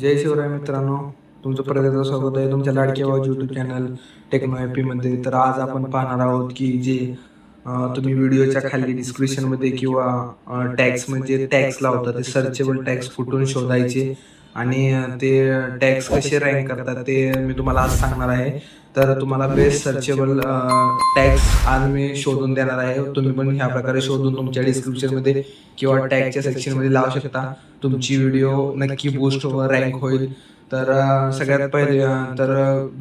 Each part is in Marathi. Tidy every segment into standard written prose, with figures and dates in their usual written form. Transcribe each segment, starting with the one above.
जय शिवराय मित्रांनो, तुमचं परत एकदा स्वागत आहे तुमच्या लाडक्या आवाज यूट्यूब चॅनल टेक्नो मध्ये. तर आज आपण पाहणार आहोत की जे तुम्ही व्हिडिओच्या खाली डिस्क्रिप्शनमध्ये किंवा टॅग्स म्हणजे टॅग्स लावता ते सर्चेबल टॅग्स कुठून शोधायचे आणि ते टॅग्स कसे रँक करतात ते मी तुम्हाला आज सांगणार आहे. तर तुम्हाला बेस्ट सर्चेबल टॅग्स आज मी शोधून देणार आहे. तुम्ही पण ह्या प्रकारे शोधून तुमच्या डिस्क्रिप्शनमध्ये किंवा टॅगच्या सेक्शनमध्ये लावू शकता. तुमची व्हिडिओ नक्की बूस्ट व रँक होईल. तर सगळ्यात पहिले तर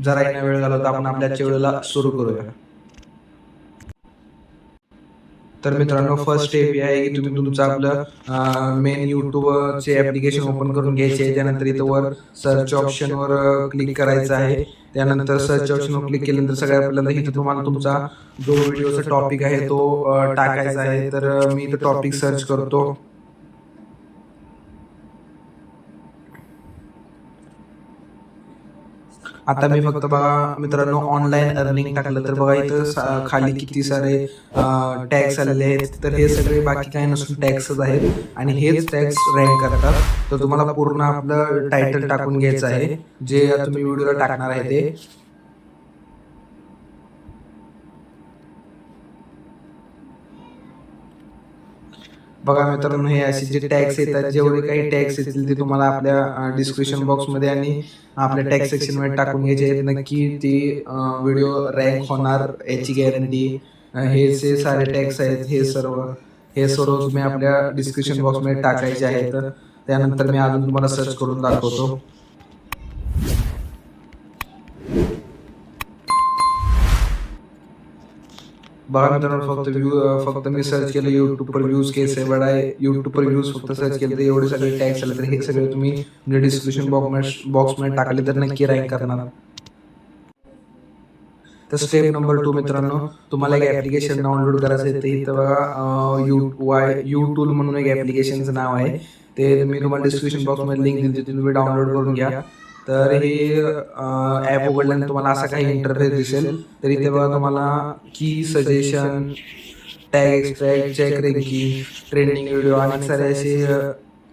जरा येण्या वेळ घालवता आपण आपल्या व्हिडिओला सुरू करूया. तर मित्रांनो, फर्स्ट स्टेप हे आहे की तुम्ही तुमचं आपलं मेन यूट्यूबचे ॲप्लिकेशन ओपन करून घ्यायचे आहे. त्यानंतर इथं वर सर्च ऑप्शनवर क्लिक करायचं आहे. त्यानंतर सर्च ऑप्शनवर क्लिक केल्यानंतर सगळ्यात पहिल्यांदा इथं तुम्हाला तुमचा जो व्हिडिओचा टॉपिक आहे तो टाकायचा आहे. तर मी इथं टॉपिक सर्च करतो. आता मी फक्त बघा मित्रांनो ऑनलाईन अर्निंग टाकलं तर बघा इथं खाली किती सारे टॅक्स आलेले आहेत. तर हे सगळे बाकी काही नसून टॅक्सच आहेत आणि हेच टॅक्स रँक करतात. तर तुम्हाला पूर्ण आपलं टायटल टाकून घ्यायचं आहे जे तुम्ही व्हिडिओला टाकणार आहे ते. बघा मित्रांनो, हे असे जे टॅग्स येतात, जेवढे काही टॅग्स येतील ते तुम्हाला आपल्या डिस्क्रिप्शन बॉक्समध्ये आणि आपल्या टॅग सेक्शनमध्ये टाकून घ्यायचे आहेत. नक्की ती व्हिडिओ रँक होणार याची गॅरंटी. हे जे सारे टॅग्स आहेत हे सर्व तुम्ही आपल्या डिस्क्रिप्शन बॉक्समध्ये टाकायचे आहेत. त्यानंतर मी अजून तुम्हाला सर्च करून दाखवतो. बघा मित्रांनो, फक्त मी सर्च केलं यूट्यूब पर व्ह्यूज कैसे बढ़ाए, यूट्यूब पर व्ह्यूज फक्त सर्च केलं तर एवढे सगळे टॅग्स आले. तर हे सगळे तुम्ही डिस्क्रिप्शन बॉक्समध्ये टाकले तर नक्की रँक करणार. तर स्टेप नंबर 2 मित्रांनो, तुम्हाला एक ॲप्लिकेशन डाउनलोड करायचं आहे. तर इथं बघा यू टूल म्हणून एक ॲप्लिकेशनचं नाव आहे. ते मी तुम्हाला डिस्क्रिप्शन बॉक्समध्ये लिंक दिली, तुम्ही डाउनलोड करून घ्या. तर हे ॲप उघडल्यानंतर तुम्हाला असा काही इंटरफेस दिसेल. तर इथे बघा तुम्हाला की suggestion, tag extract, check ranking, trending video अनेक सारे असे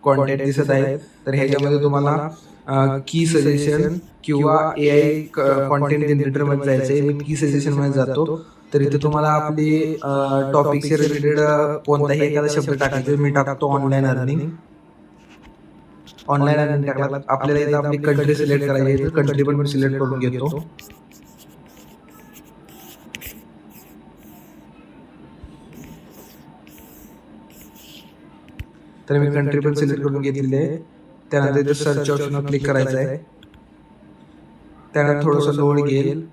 कॉन्टेंट दिसत आहेत. तर ह्याच्यामध्ये तुम्हाला की सजेशन किंवा AI कॉन्टेंट जनरेटरमध्ये जायचं आहे. मी की सजेशनमध्ये जातो. तर इथे तुम्हाला आपली टॉपिकशी रिलेटेड कोणताही एखादा शब्द टाकायचा. मी टाकतो ऑनलाईन अर्निंग. ऑनलाईन अर्निंग टाकला आपल्याला इथं आपली कंट्री सिलेक्ट करायची आहे. तर कंट्री पण मी सिलेक्ट करून घेतो. तर मी कंट्री पण सिलेक्ट करून घेतलेली आहे. त्यानंतर इथे सर्च ऑप्शनवर क्लिक करायचं आहे. त्यानंतर थोडंसं लोड घेईल.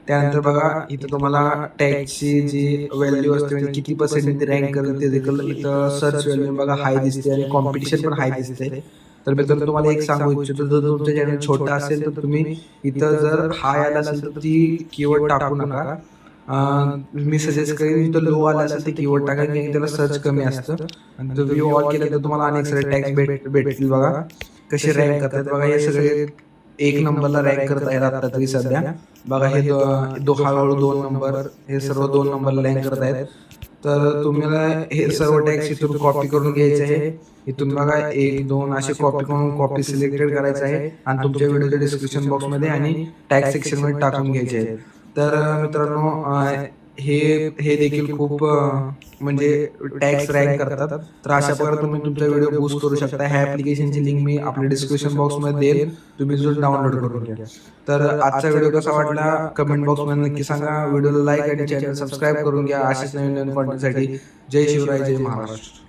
त्यानंतर बघा इथं तुम्हाला टॅगची जी व्हॅल्यू असते म्हणजे किती पर्सेंट रँक करेल ते देखील इथं सर्च व्हॅल्यू बघा हाय दिसते आणि कॉम्पिटिशन पण हाय दिसते. तर मी तुम्हाला एक सांगू इच्छितो, जर तुमचं चॅनल छोटा असेल तर तुम्ही इथं जर हाय आला असेल तर ती कीवर्ड टाकू नका. मी सजेस्ट करेन इथं लो आला असेल ते कीवर्ड टाका, कारण त्याला सर्च कमी असतं. आणि जर व्ह्यू ऑल केलं तर तुम्हाला अनेक सारे टॅग्स भेटतील. बघा कसे रँक करतात. बघा हे सगळे एक नंबरला रँक करत आहेत आता तरी सध्या. बघा हे हळूहळू 2 नंबर, हे सर्व 2 नंबरला रँक करत आहेत. तर तुम्हाला हे सर्व टॅग्स इथून कॉपी करून घ्यायचे आहे. इथून बघा 1 2 असे कॉपी करून कॉपी सिलेक्टेड करायचं आहे आणि तुमच्या व्हिडिओच्या डिस्क्रिप्शन बॉक्समध्ये आणि टॅग सेक्शनमध्ये टाकून घ्यायचे आहेत. तर मित्रांनो, हे हे देखील खूप म्हणजे टॅग्स रँक करतात. तर अशा प्रकारे तुम्ही तुमचा व्हिडिओ बूस्ट करू शकता. ह्या ॲप्लिकेशनची लिंक मी आपल्या डिस्क्रिप्शन बॉक्समध्ये देईल, तुम्ही जो डाउनलोड करून घ्या. तर आजचा व्हिडिओ कसा वाटला कमेंट बॉक्समध्ये नक्की सांगा. व्हिडिओला लाईक आणि चॅनल सबस्क्राईब करून घ्या अशाच नवीन नवीन कॉन्टेंटसाठी. जय शिवराय, जय महाराष्ट्र.